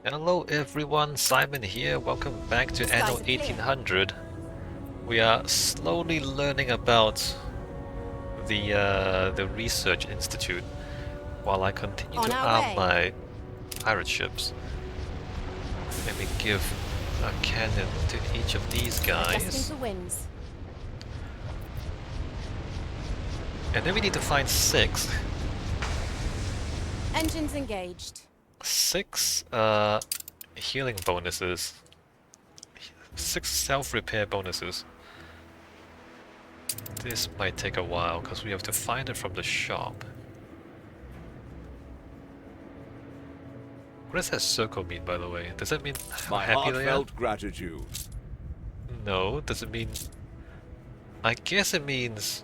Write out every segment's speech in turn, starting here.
Hello everyone, Simon here. Welcome back to Anno 1800. We are slowly learning about the research institute while I continue to arm my pirate ships. Let me give a cannon to each of these guys. And then we need to find 6. Engines engaged. 6 healing bonuses. 6 self-repair bonuses. This might take a while because we have to find it from the shop. What does that circle mean, by the way? Does that mean how happy they are? Heartfelt gratitude. No, does it mean... I guess it means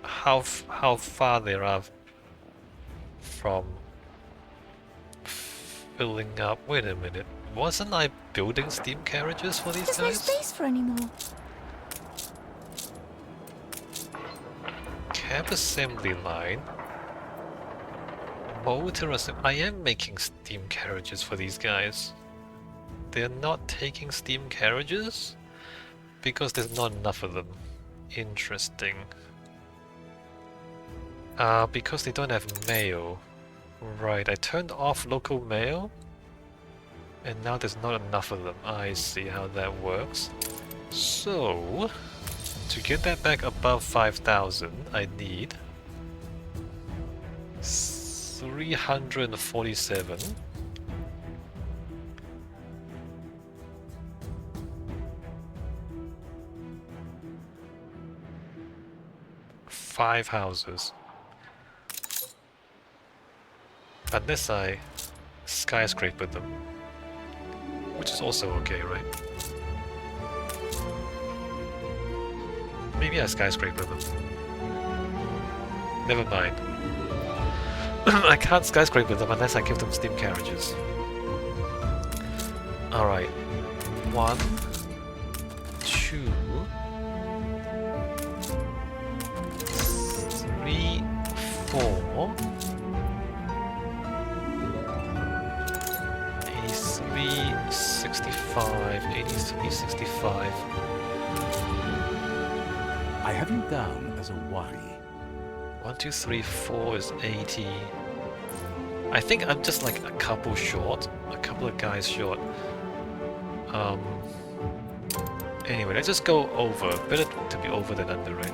how far they are from filling up. Wait a minute, wasn't I building steam carriages for these guys? There's no space for any more. Cab assembly line. Motor assembly. I am making steam carriages for these guys. They're not taking steam carriages? Because there's not enough of them. Interesting. Because they don't have mail. Right, I turned off local mail. And now there's not enough of them. I see how that works. So, to get that back above 5,000, I need 347. Five houses. Unless I skyscraper them. Which is also okay, right? Maybe I skyscraper them. Never mind. I can't skyscraper them unless I give them steam carriages. Alright. 1, 2, 3, 4. 65, 83, 65. I have you down as a worry. 1, 2, 3, 4 is 80. I think I'm just like a couple short. A couple of guys short. Anyway, let's just go over. Better to be over than under, right?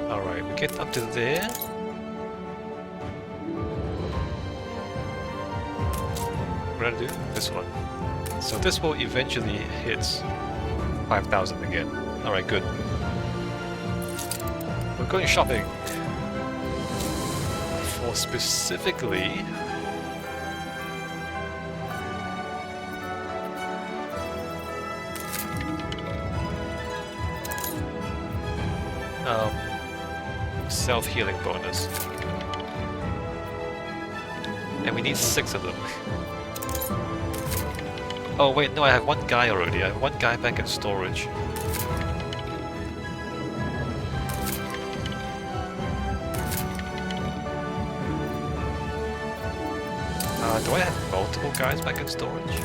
Alright, we get up to there. What did I do? This one. So this will eventually hit 5,000 again. Alright, good. We're going shopping. For specifically... self-healing bonus. And we need 6 of them. Oh wait, no, I have one guy already. I have one guy back in storage. Do I have multiple guys back in storage?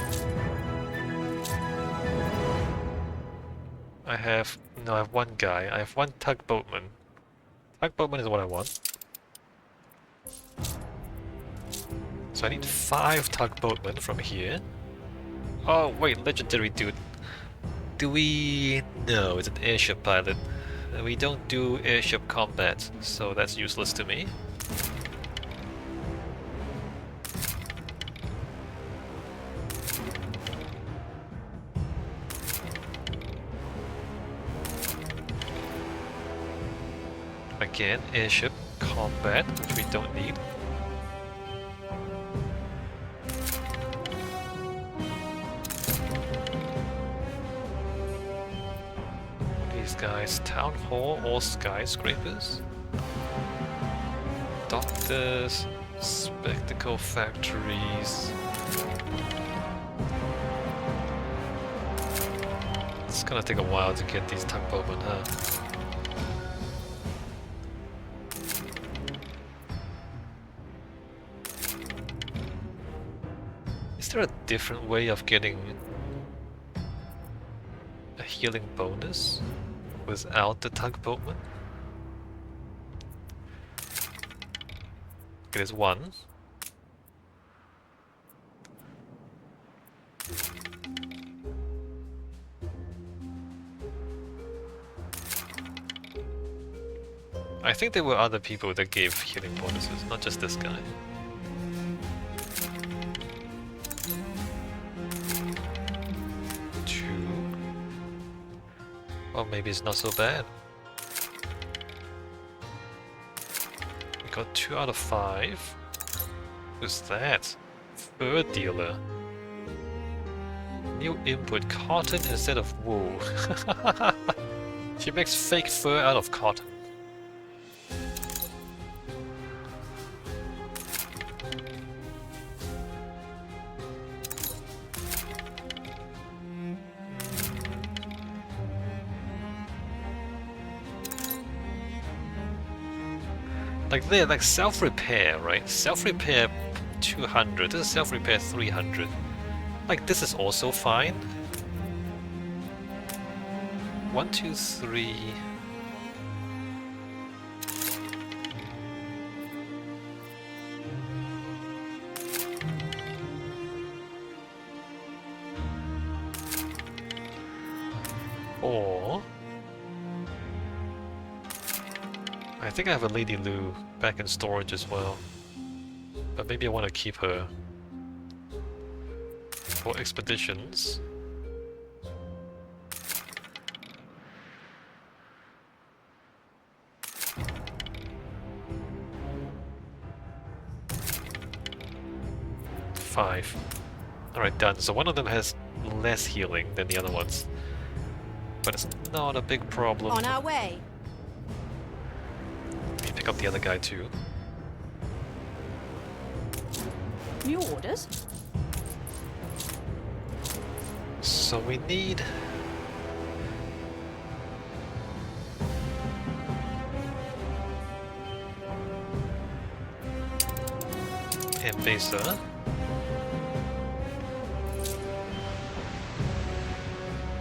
I have one guy. I have one tugboatman. Tugboatman is what I want. So I need 5 tugboatmen from here. Oh wait, legendary dude. Do we... No, it's an airship pilot. We don't do airship combat, so that's useless to me. Again, airship combat, which we don't need. Guys, town hall or skyscrapers? Doctors, spectacle factories. It's gonna take a while to get these tugboatmen, huh? Is there a different way of getting a healing bonus without the tugboatman? Okay, there's one. I think there were other people that gave healing bonuses, not just this guy. Two. Well, maybe it's not so bad. We got 2 out of 5. Who's that? Fur dealer. New input, cotton instead of wool. She makes fake fur out of cotton. Like there, like self-repair, right? Self-repair 200, this is self-repair 300. Like this is also fine. 1, 2, 3. Or I think I have a Lady Lou back in storage as well, but maybe I want to keep her for expeditions. Five. Alright, done. So one of them has less healing than the other ones, but it's not a big problem. On our way. Pick up the other guy too. New orders? So we need Enbesa.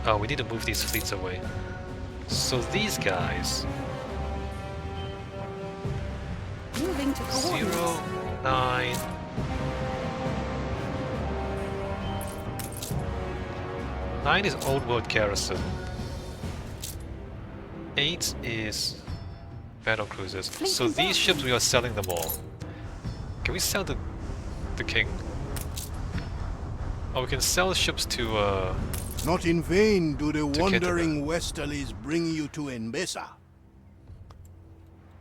Oh, we need to move these fleets away. So these guys. Moving to coordinates. 0, 9. 9 is Old World Garrison. 8 is battle cruisers. So these ships, we are selling them all. Can we sell the king? Oh, we can sell ships to Not in vain do the To wandering westerlies bring you to Enbesa.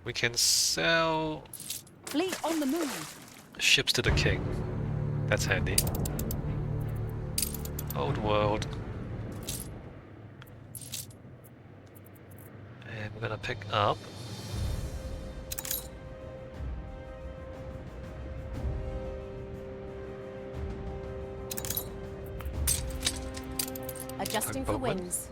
we can sell Fleet on the move. ships to the king. That's handy. Old World. And we're gonna pick up Adjusting for Tugboatman. winds.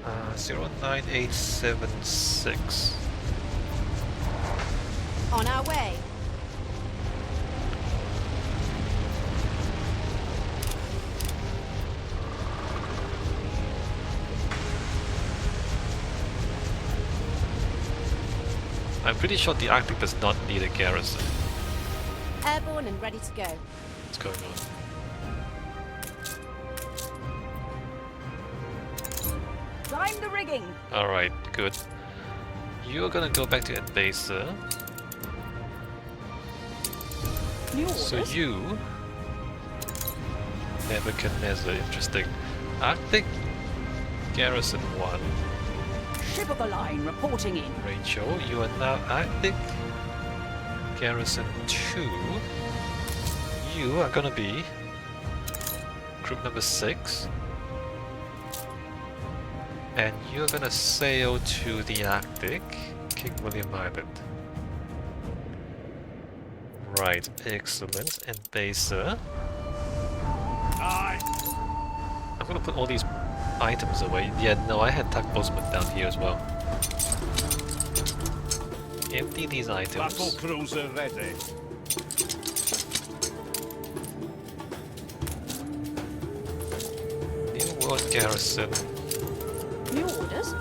uh, 09876. On our way. I'm pretty sure the Arctic does not need a garrison. Airborne and ready to go. What's going on? Climb the rigging. Alright, good. You're gonna go back to Enbesa. New orders? So you... Nebuchadnezzar, interesting. Arctic Garrison 1. Ship of the line reporting in. Rachel, you are now Arctic Garrison 2. You are gonna be group number 6. And you're gonna sail to the Arctic, King William Island. Right, excellent. And Besa. Aye. I'm gonna put all these items away. Yeah, no, I had tugboatmen down here as well. Empty these Battle items. cruiser ready. New World Garrison. New orders?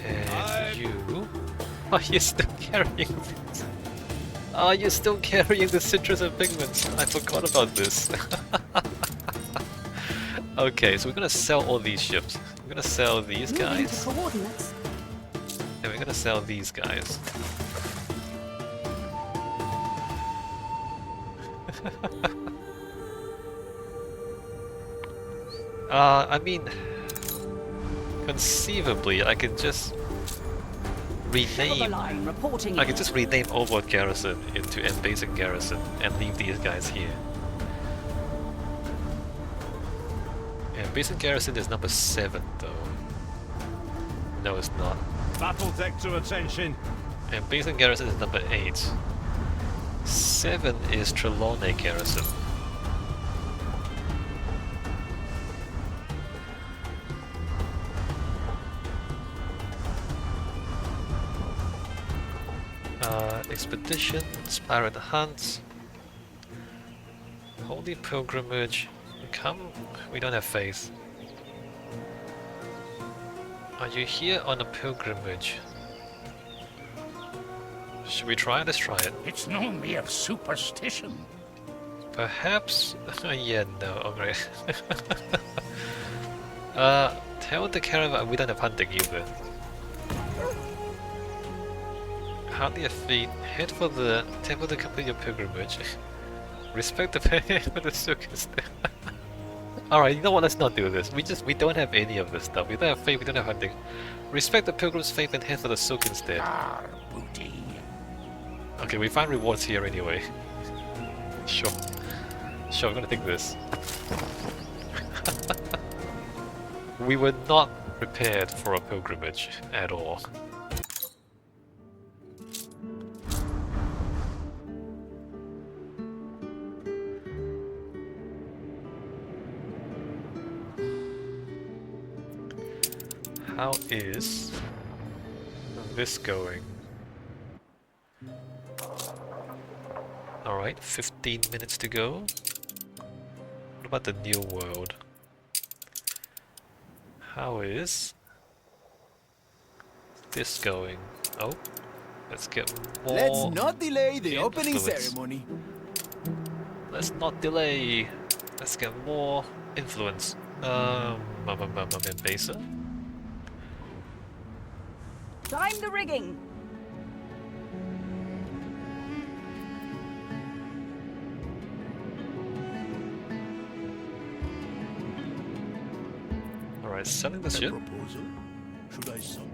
And you... Are you still carrying this? Are you still carrying the citrus and pigments? I forgot about this. Okay, so we're gonna sell all these ships. We're gonna sell these Moving to guys, coordinates. and we're gonna sell these guys. I mean, conceivably, I could just Ship of the rename. line reporting I in. could just rename Overworld Garrison into Enbesa Garrison and leave these guys here. Enbesa Garrison is number 7 though. No, it's not. Battle deck to attention. Enbesa Garrison is number 8. 7 is Trelawney Garrison. Expeditions, Pirate Hunts, Holy Pilgrimage. Come, we don't have faith. Are you here on a pilgrimage? Should we try it? Let's try it. It's no mere superstition. Perhaps... yeah, no, okay. Tell the caravan we don't have hunting either. Hardly a feat. Head for the temple to complete your pilgrimage. Respect the pay for the circus. Alright, you know what, let's not do this. We don't have any of this stuff. We don't have faith, we don't have hunting. Respect the pilgrim's faith and head for the soak instead. Our booty. Okay, we find rewards here anyway. Sure. Sure, I'm gonna take this. We were not prepared for a pilgrimage at all. How is this going? Alright, 15 minutes to go. What about the new world? How is this going? Oh, let's get more. Let's not delay the opening influence. ceremony. Let's not delay. Let's get more influence. Enbesa. Time the rigging. Alright, selling this A ship. proposal? Should I sell?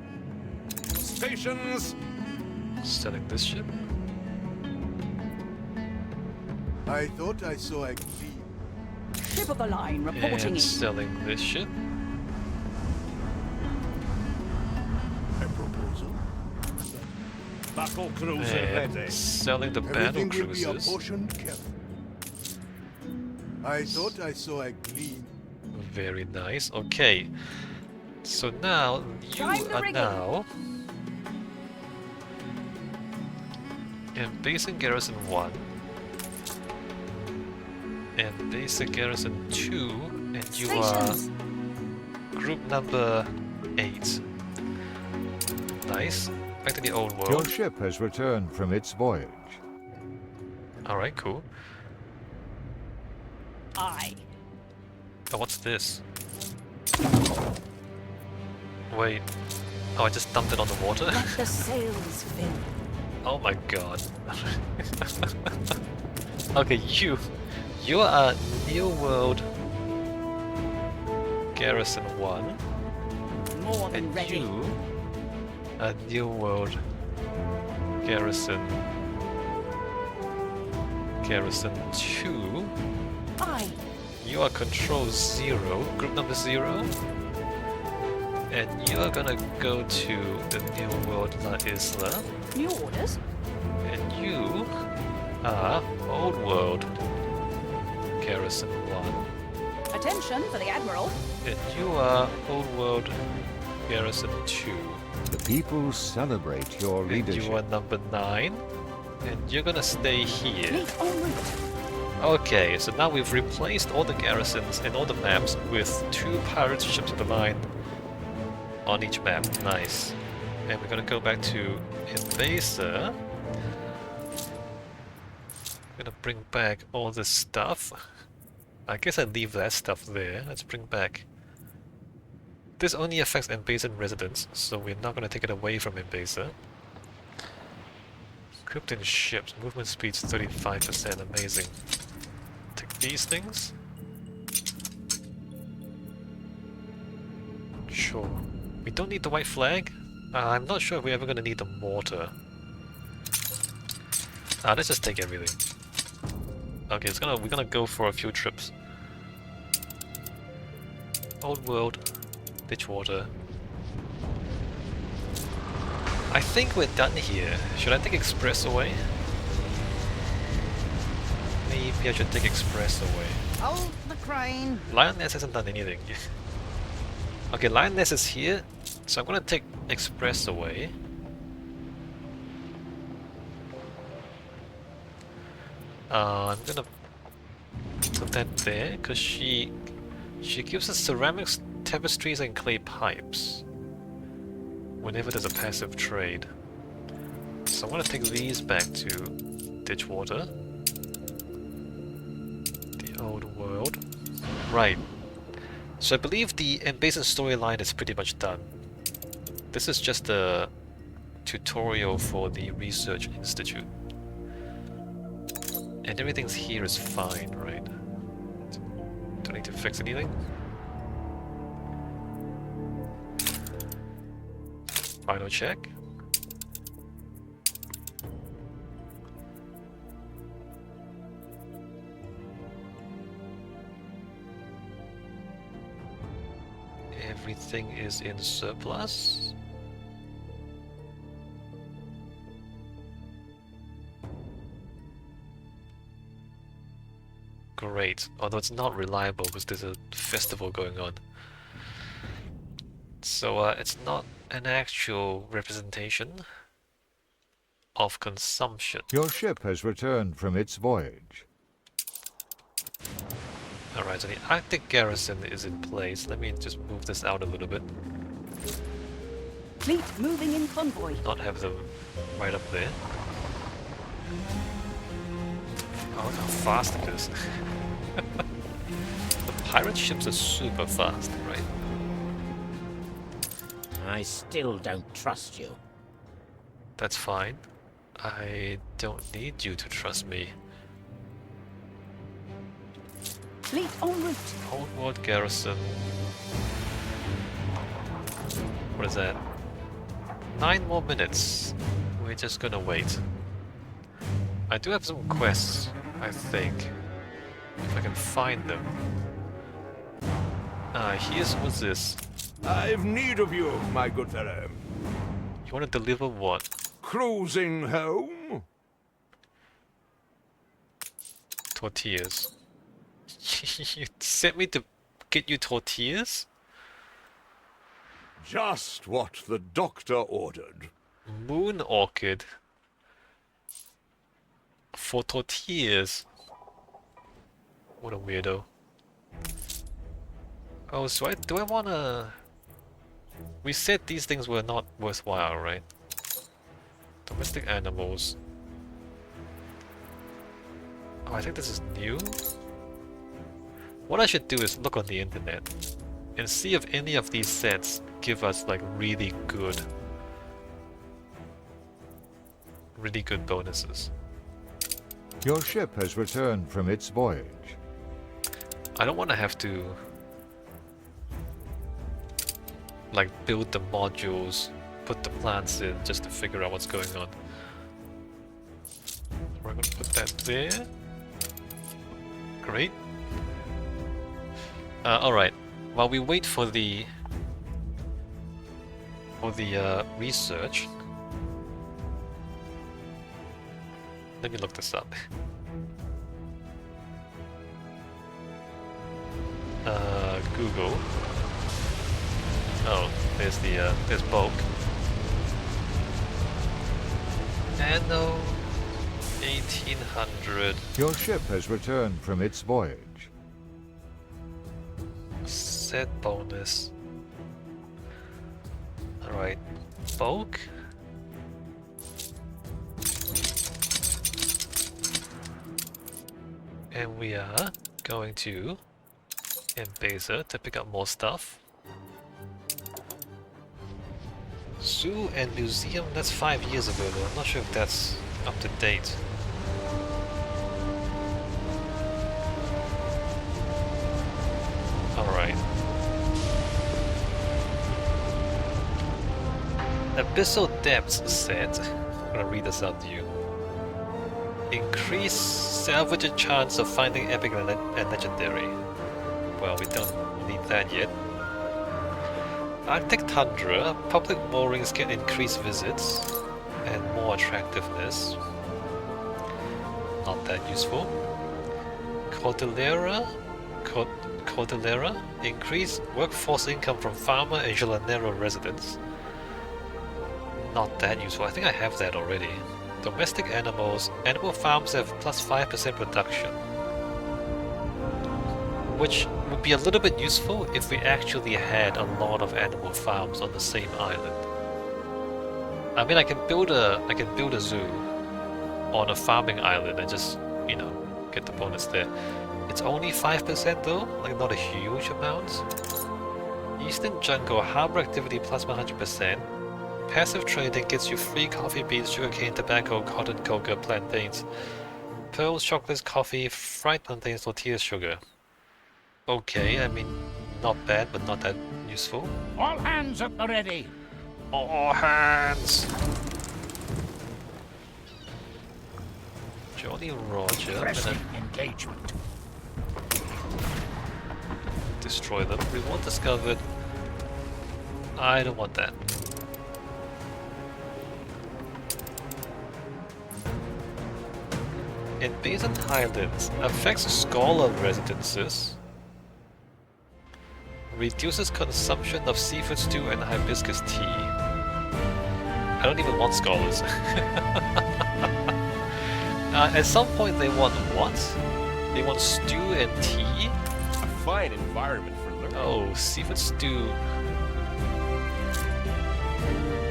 Stations. Selling this ship. I thought I saw a gleam. Ship of the line reporting And in. selling this ship. A proposal? Battle cruiser ready. And selling the battle Everything will be cruisers. apportioned carefully. I thought I saw a gleam. Very nice. Okay. So now you Time the are rigging. now in basic garrison 1 and basic garrison 2, and you Stations. are group number 8. Nice. Back to the old Your world. ship has returned from its voyage. Alright, cool. Aye. Oh, what's this? Wait. Oh, I just dumped it on the water? Let the sails fill. Oh my god. Okay, you are New World Garrison 1, More than and ready. you are New World Garrison 2. Aye. You are Control 0, group number 0. And you are gonna go to the New World La Isla. New orders. And you are Old World Garrison 1. Attention for the Admiral. And you are Old World Garrison 2. The people celebrate your And leadership. you are number 9. And you're gonna stay here. Fleet en route. Okay, so now we've replaced all the garrisons and all the maps with 2 pirate ships of the line on each map. Nice. And we're gonna go back to Enbesa. I'm gonna bring back all this stuff. I guess I leave that stuff there. Let's bring back... This only affects Enbesa residents, so we're not gonna take it away from Enbesa. Equipped in ships, movement speed's 35%, amazing. Take these things. Sure. We don't need the white flag. I'm not sure if we're ever gonna need the mortar. Let's just take everything. Okay, we're gonna go for a few trips. Old World, Ditchwater. I think we're done here. Should I take Express away? Maybe I should take Express away. Hold the crane. Lioness hasn't done anything. Okay, Lioness is here, so I'm gonna take Express away. I'm gonna put that there, because she gives us ceramics, tapestries and clay pipes whenever there's a passive trade. So I'm gonna take these back to Ditchwater. The Old World. Right. So I believe the Enbesa storyline is pretty much done. This is just a tutorial for the Research Institute. And everything's here is fine, right? Don't need to fix anything. Final check. Everything is in surplus. Great, although it's not reliable because there's a festival going on. So it's not an actual representation of consumption. Your ship has returned from its voyage. Alright, so the Arctic garrison is in place. Let me just move this out a little bit. Fleet moving in convoy. Not have them right up there. Oh, look how fast it is. The pirate ships are super fast, right? I still don't trust you. That's fine. I don't need you to trust me. Fleet en route. Old World Garrison. What is that? 9 more minutes. We're just gonna wait. I do have some quests, I think. If I can find them. What's this? I've need of you, my good fellow. You wanna deliver what? Cruising home? Tortillas. You sent me to get you tortillas? Just what the doctor ordered. Moon orchid. For tortillas. What a weirdo. Oh, so do I wanna... We said these things were not worthwhile, right? Domestic animals. Oh, I think this is new? What I should do is look on the internet and see if any of these sets give us like really good bonuses. Your ship has returned from its voyage. I don't want to have to like build the modules, put the plants in just to figure out what's going on. We're gonna put that there. Great. Alright, while we wait for the research, let me look this up. Google. Oh, there's the there's bulk. Anno 1800. Your ship has returned from its voyage. Set bonus. Alright, bulk. And we are going to Enbesa to pick up more stuff. Zoo and museum, that's 5 years ago though. I'm not sure if that's up to date. Alright. Abyssal Depths said, I'm gonna read this out to you. Increase salvage chance of finding epic and legendary. Well, we don't need that yet. Arctic Tundra, public moorings get increased visits and more attractiveness. Not that useful. Cordillera, increase workforce income from farmer and Gelanero residents. Not that useful. I think I have that already. Domestic animals. Animal farms have plus 5% production. Which would be a little bit useful if we actually had a lot of animal farms on the same island. I mean, I can build a zoo on a farming island and just, you know, get the bonus there. It's only 5% though, like not a huge amount. Eastern Jungle, harbor activity plus 100%. Passive trading gets you free coffee beans, sugarcane, tobacco, cotton, cocoa, plantains, pearls, chocolates, coffee, fried plantains, tortillas, sugar. Okay, I mean, not bad, but not that useful. All hands at the ready. All hands! Jolly Roger, and Pressing then engagement. destroy them. Reward discovered. I don't want that. In Basin Highlands, affects scholar residences. Reduces consumption of seafood stew and hibiscus tea. I don't even want scholars. At some point they want what? They want stew and tea? A fine environment for learning. Oh, seafood stew.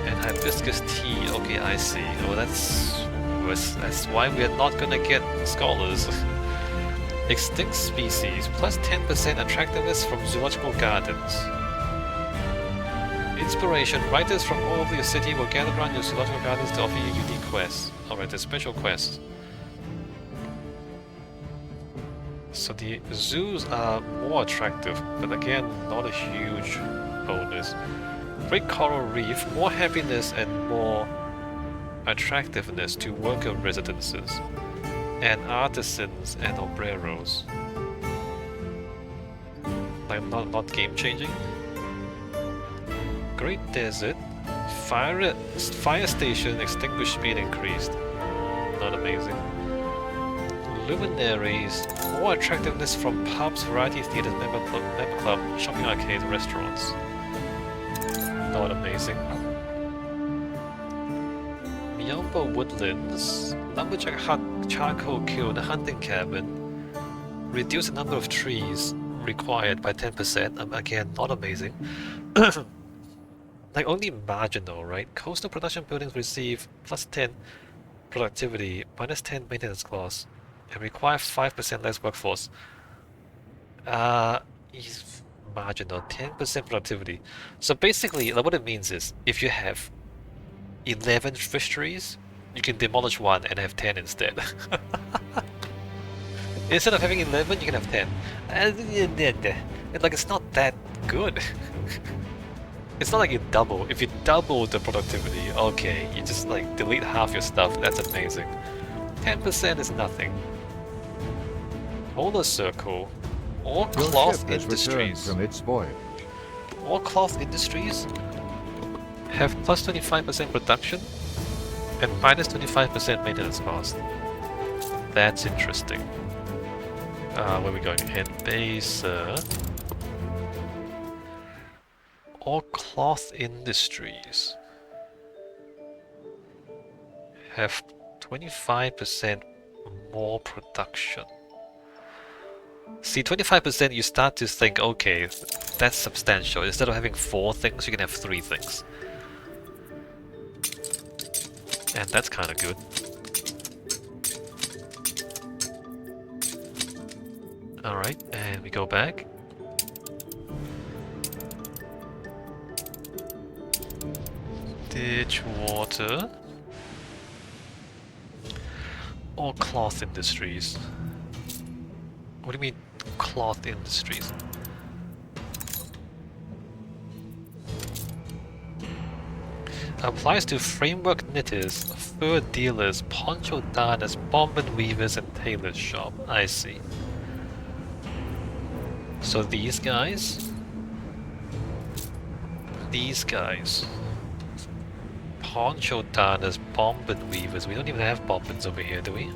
And hibiscus tea. Okay, I see. Oh, that's why we are not gonna get scholars. Extinct species, plus 10% attractiveness from zoological gardens. Inspiration, writers from all over your city will gather around your zoological gardens to offer you unique quests. Alright, there's special quests. So the zoos are more attractive, but again, not a huge bonus. Great Coral Reef, more happiness and more attractiveness to worker residences. And artisans and obreros. Like not game changing. Great Desert. Fire station extinguish speed increased. Not amazing. Luminaries. More attractiveness from pubs, variety theaters, member club, shopping arcades, restaurants. Not amazing. Miyamba Woodlands. Lumberjack hut, charcoal kiln, hunting cabin. Reduce the number of trees required by 10%. Again, not amazing. Like only marginal, right? Coastal production buildings receive plus 10 productivity, minus 10 maintenance costs, and require 5% less workforce. Is marginal, 10% productivity. So basically, like, what it means is, if you have 11 fisheries, you can demolish one and have 10 instead. Instead of having 11, you can have 10. Like, it's not that good. It's not like you double. If you double the productivity, okay, you just like delete half your stuff, that's amazing. 10% is nothing. Polar Circle. All Your cloth ship has returned industries. from its voyage. All cloth industries have plus 25% production and minus 25% maintenance cost. That's interesting. Where are we going? Enbesa. All cloth industries have 25% more production. See, 25% you start to think, okay, that's substantial. Instead of having 4 things, you can have 3 things. And that's kind of good. Alright, and we go back. Ditch water. Or cloth industries. What do you mean, cloth industries? Applies to framework knitters, fur dealers, poncho darners, bombin weavers, and tailors shop. I see. So these guys, poncho darners, bombin weavers. We don't even have bombins over here, do we?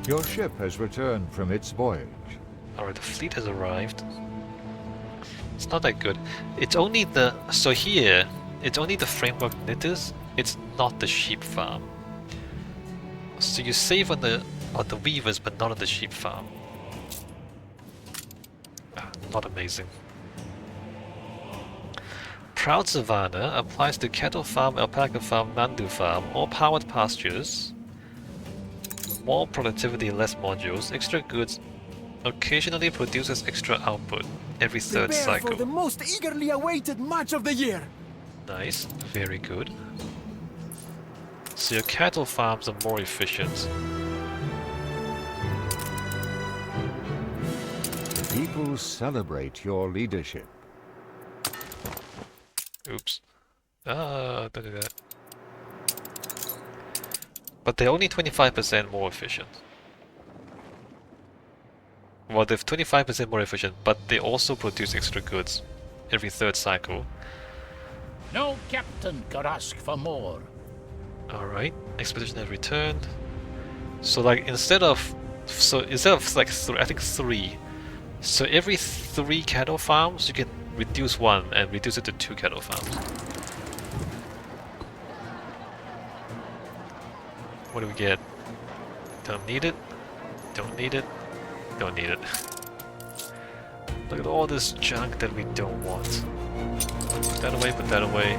Your ship has returned from its voyage. Alright, the fleet has arrived. It's not that good. It's only the... So here, it's only the framework knitters. It's not the sheep farm. So you save on the weavers, but not on the sheep farm. Not amazing. Proud Savannah applies to cattle farm, alpaca farm, nandu farm, or powered pastures. More productivity, less modules, extra goods. Occasionally produces extra output every 3rd cycle. For the most eagerly awaited match of the year. Nice, very good. So your cattle farms are more efficient. The people celebrate your leadership. Oops. Don't do that. But they're only 25% more efficient. Well, they're 25% more efficient, but they also produce extra goods every 3rd cycle. No captain could ask for more. Alright, expedition has returned. So like instead of like I think 3. So every 3 cattle farms you can reduce 1 and reduce it to 2 cattle farms. What do we get? Don't need it. Don't need it. Don't need it. Look at all this junk that we don't want. Put that away, put that away.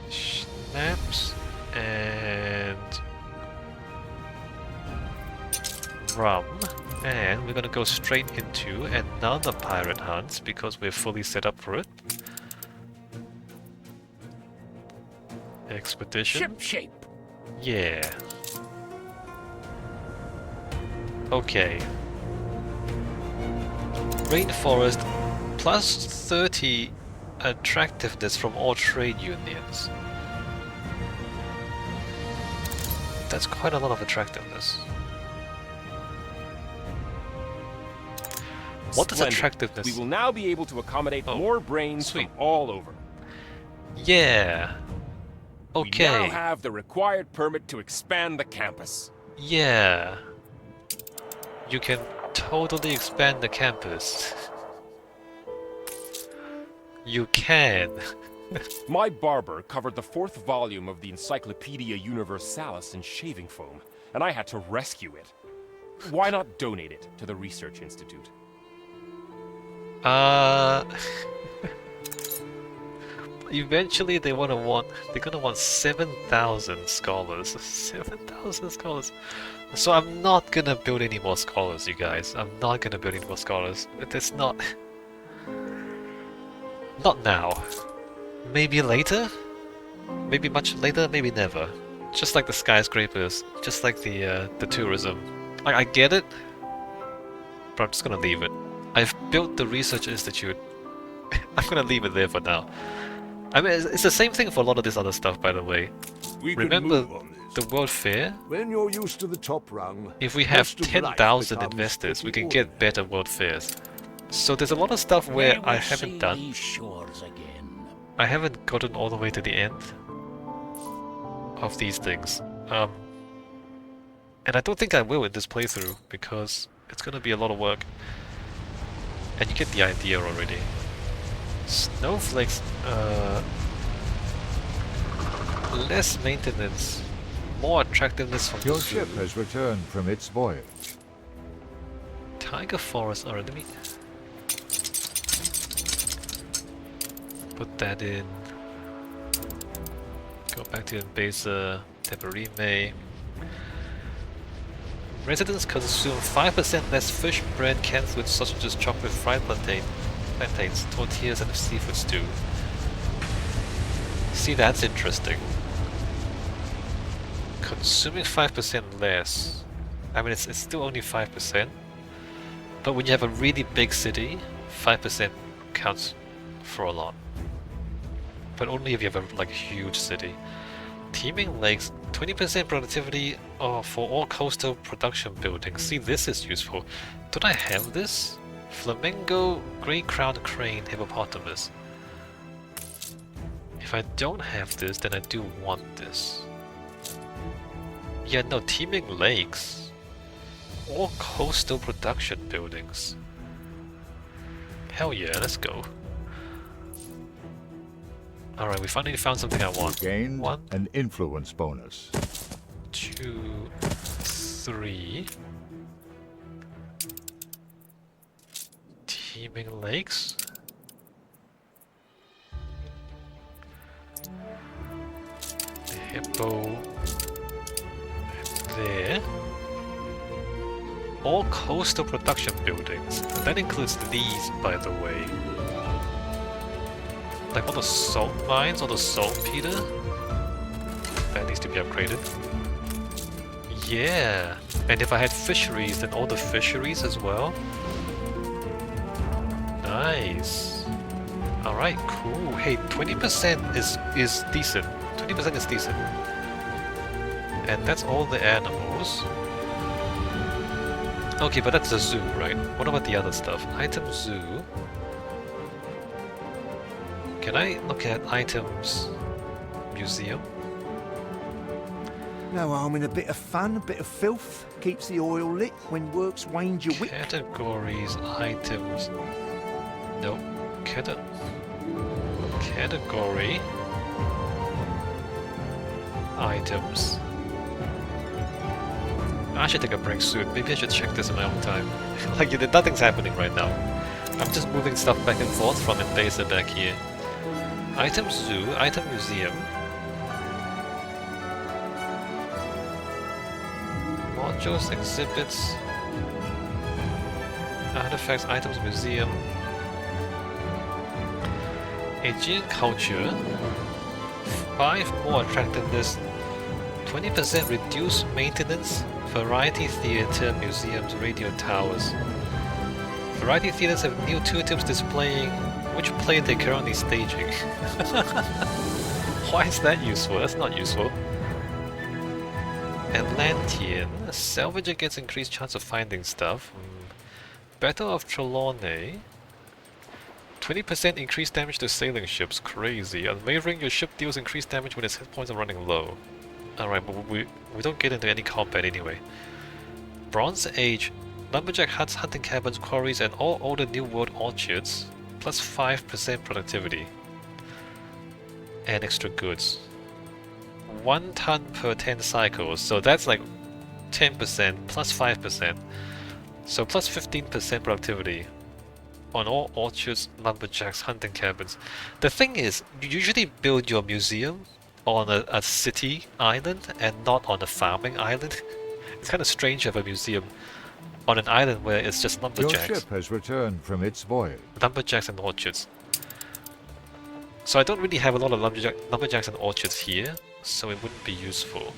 Snaps and rum. And we're gonna go straight into another pirate hunt because we're fully set up for it. Expedition. Ship shape. Yeah. Okay. Rainforest plus 30 attractiveness from all trade unions. That's quite a lot of attractiveness. What is Splendid. attractiveness? We will now be able to accommodate more brains sweet. from all over. Yeah. Okay. We now have the required permit to expand the campus. Yeah. You can totally expand the campus. You can. My barber covered the 4th volume of the Encyclopedia Universalis in shaving foam, and I had to rescue it. Why not donate it to the Research Institute? Eventually they're gonna want 7,000 scholars. 7,000 scholars. So I'm not gonna build any more scholars, you guys. I'm not gonna build any more scholars. It's not now. Maybe later? Maybe much later, maybe never. Just like the skyscrapers, just like the tourism. I get it, but I'm just gonna leave it. I've built the research institute. I'm gonna leave it there for now. I mean, it's the same thing for a lot of this other stuff, by the way. We can Remember move on the this. World Fair? When you're used to the top rung, If we have most of life 10,000 becomes investors, we pretty can get better World Fairs. So there's a lot of stuff where May we I haven't see done. these shores again. I haven't gotten all the way to the end of these things. And I don't think I will in this playthrough, because it's gonna be a lot of work. And you get the idea already. Snowflakes, less maintenance, more attractiveness from Your the zoo. ship has returned from its voyage. Tiger forest, alright, let me put that in. Go back to Enbesa, Teberime. Residents consume 5% less fish, bread, canned food, sausages, chocolate, fried plantains, tortillas, and seafood stew. See, that's interesting. Consuming 5% less. I mean, it's still only 5%. But when you have a really big city, 5% counts for a lot. But only if you have a like huge city. Teeming lakes, 20% productivity for all coastal production buildings. See, this is useful. Don't I have this? Flamingo, grey-crowned crane, hippopotamus. If I don't have this, then I do want this. Yeah, no, teeming lakes. All coastal production buildings. Hell yeah, let's go. Alright, we finally found something I want. Gained 1, an influence bonus. 2, 3. Teeming lakes. Hippo. There. All coastal production buildings. That includes these, by the way. Like all the salt mines, all the saltpeter. That needs to be upgraded. Yeah! And if I had fisheries, then all the fisheries as well. Nice. Alright, cool. Hey, 20% is decent. 20% is decent. And that's all the animals. Okay, but that's the zoo, right? What about the other stuff? Item zoo. Can I look at items museum? No harm in a bit of fun, a bit of filth. Keeps the oil lit when work's waned your wit. Categories, items. Nope. Category. Items. I should take a break soon. Maybe I should check this in my own time. Like, nothing's happening right now. I'm just moving stuff back and forth from Enbesa back here. Item zoo, item museum. Modules, exhibits. Artifacts, items, museum. Aegean culture. 5 more attractiveness. 20% reduced maintenance. Variety theatre, museums, radio towers. Variety theatres have new tooltips displaying which play they're currently staging. Why is that useful? That's not useful. Atlantean. Salvager gets increased chance of finding stuff. Battle of Trelawney. 20% increased damage to sailing ships. Crazy. Unwavering, your ship deals increased damage when its hit points are running low. Alright, but we don't get into any combat anyway. Bronze Age. Lumberjack huts, hunting cabins, quarries, and all older New World orchards. Plus 5% productivity. And extra goods. 1 ton per 10 cycles, so that's like 10% plus 5%. So plus 15% productivity on all orchards, lumberjacks, hunting cabins. The thing is, you usually build your museum on a city island and not on a farming island. It's kind of strange to have a museum on an island where it's just Your lumberjacks. ship has returned from its voyage. Lumberjacks and orchards. So I don't really have a lot of lumberjacks and orchards here, so it wouldn't be useful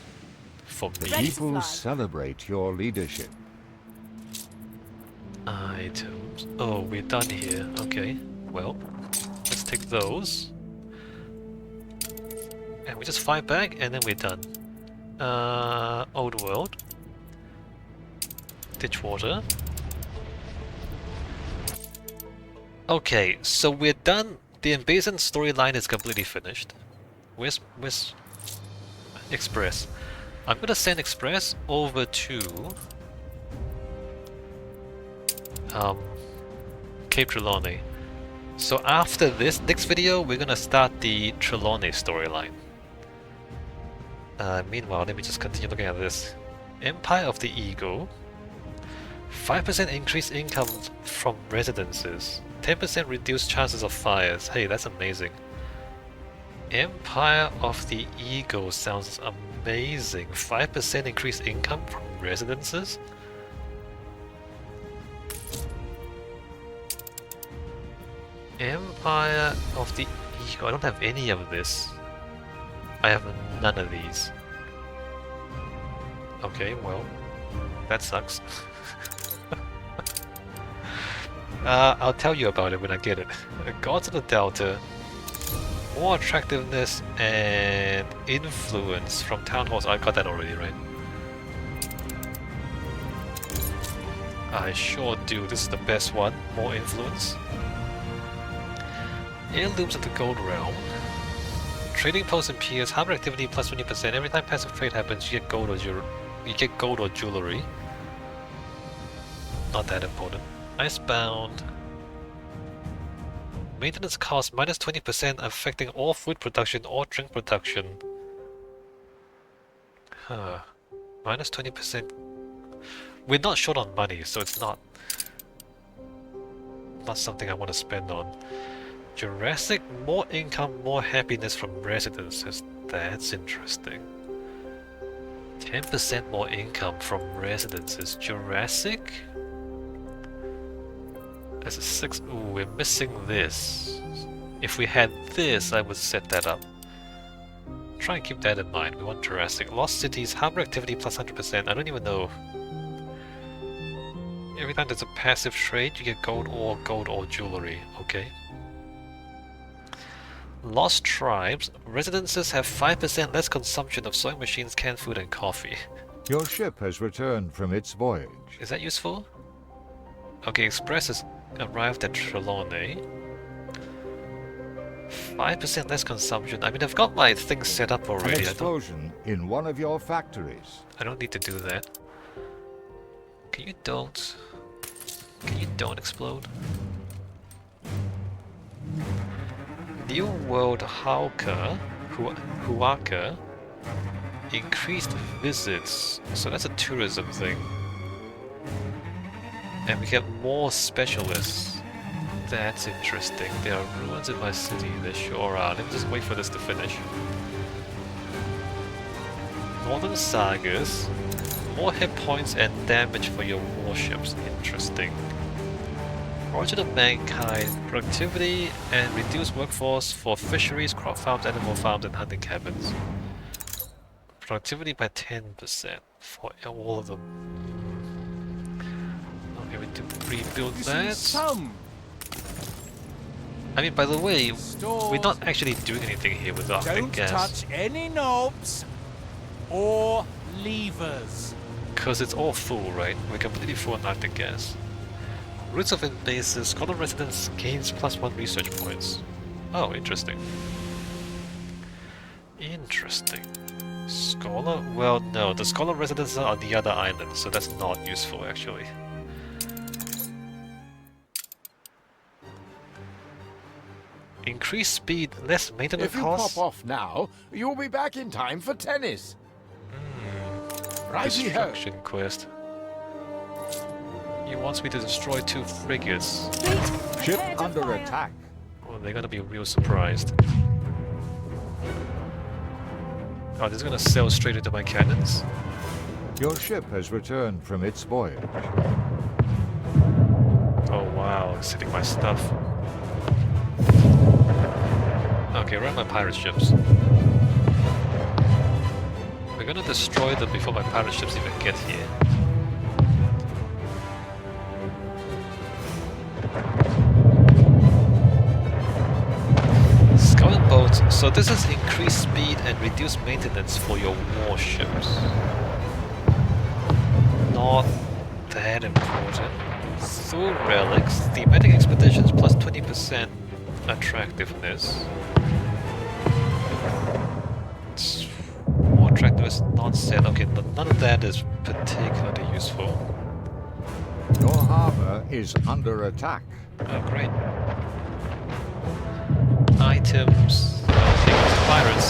for me. Ready to People fly. celebrate your leadership. Items. Oh, we're done here. Okay. Well, let's take those. And we just fly back, and then we're done. Old world. Ditchwater. Okay, so we're done. The Enbesa storyline is completely finished. Where's Express? I'm gonna send Express over to Cape Trelawney. So after this next video, we're gonna start the Trelawney storyline. Meanwhile, let me just continue looking at this. Empire of the Eagle. 5% increased income from residences. 10% reduced chances of fires. Hey, that's amazing. Empire of the Eagle sounds amazing. 5% increased income from residences? Empire of the Eagle. I don't have any of this. I have none of these. Okay, well, that sucks. I'll tell you about it when I get it. Gods of the Delta. More attractiveness and influence from town halls. I got that already, right? I sure do. This is the best one. More influence. Heirlooms of the Gold Realm. Trading posts and piers. Harbor activity plus 20%. Every time passive trade happens, you get gold or jewelry. Not that important. Icebound. Maintenance cost minus 20% affecting all food production or drink production. Huh. Minus 20%. We're not short on money, so it's not something I want to spend on. Jurassic, more income, more happiness from residences. That's interesting. 10% more income from residences. Jurassic? There's a 6. Ooh, we're missing this. If we had this, I would set that up. Try and keep that in mind. We want Jurassic. Lost cities, harbor activity plus 100%. I don't even know. Every time there's a passive trade, you get gold or jewelry. Okay. Lost tribes. Residences have 5% less consumption of sewing machines, canned food, and coffee. Your ship has returned from its voyage. Is that useful? Okay, Express has arrived at Trelawney. 5% less consumption. I mean, I've got my things set up already. An explosion in one of your factories. I don't need to do that. Can you don't explode? New World Huaka increased visits, so that's a tourism thing. And we get more specialists. That's interesting. There are ruins in my city, there sure are. Let me just wait for this to finish. Northern Sagas. More hit points and damage for your warships. Interesting. Origin of Mankind. Productivity and reduced workforce for fisheries, crop farms, animal farms, and hunting cabins. Productivity by 10% for all of them. Okay, we need to rebuild that. I mean, by the way, we're not actually doing anything here with our Don't gas. touch any knobs or levers. Because it's all full, right? We're completely full on Arctic gas. Roots of Enbesa, Scholar Residence gains +1 research points. Oh, interesting. Interesting. Scholar? Well, no, the Scholar Residences are on the other island, so that's not useful actually. Increased speed, less maintenance If you costs. pop off now, you'll be back in time for tennis. Righty-ho. Destruction quest. He wants me to destroy 2 frigates. Ship under attack. Well, they're gonna be real surprised. Oh, this is gonna sail straight into my cannons? Your ship has returned from its voyage. Oh wow, it's hitting my stuff. Okay, run my pirate ships. We're gonna destroy them before my pirate ships even get here. Scouting boats. So this is increased speed and reduced maintenance for your warships. Not that important. Through relics, thematic expeditions plus 20% attractiveness. More attractiveness not set. Okay, none of that is particularly useful. Your harbour is under attack. Oh, great. Items. Okay, it's pirates.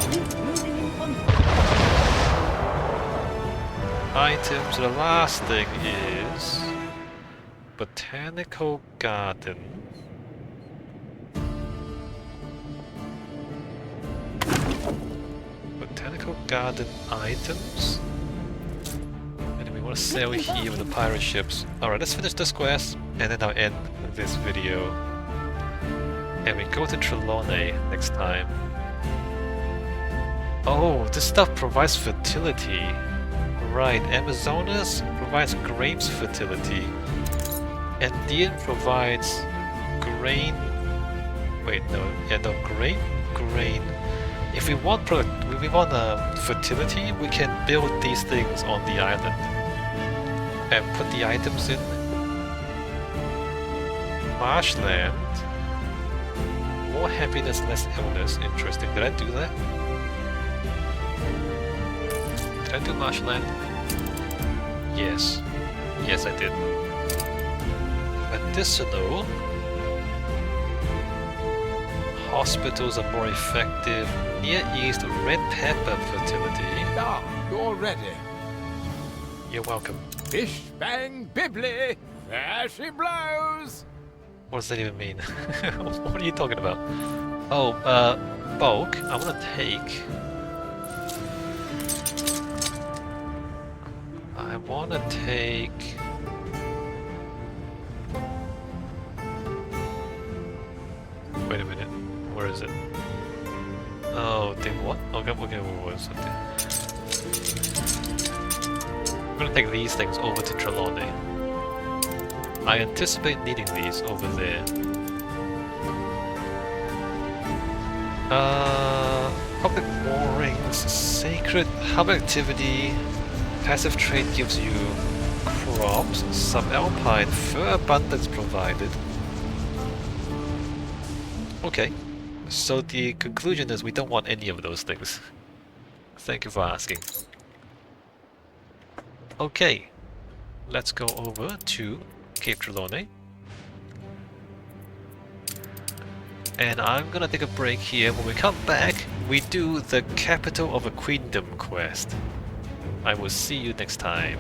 Fleet moving in convoy. Items. The last thing is botanical garden. Botanical garden items. And we want to sail here with the pirate ships. Alright, let's finish this quest and then I'll end this video. And we go to Trelawney next time. Oh, this stuff provides fertility. Right, Amazonas provides grapes fertility. Andean provides grain. Wait, no, yeah, no, grain. If we want fertility, we can build these things on the island and put the items in. Marshland. More happiness, less illness. Interesting. Did I do that? Did I do marshland? Yes. Yes, I did. Medicinal. Hospitals are more effective. Near East, red pepper fertility. Ah, you're ready. You're welcome. Bish bang bibbly, there she blows. What does that even mean? What are you talking about? Oh, bulk. I want to take. I want to take. Wait a minute. Where is it? Oh, take what? Okay, what was it? I'm gonna take these things over to Trelawney. I anticipate needing these over there. Public moorings, sacred hub activity, passive trade gives you crops, subalpine, fur abundance provided. Okay, so the conclusion is we don't want any of those things. Thank you for asking. Okay, let's go over to Cape Trelawney. And I'm gonna take a break here. When we come back, we do the Capital of a Queendom quest. I will see you next time.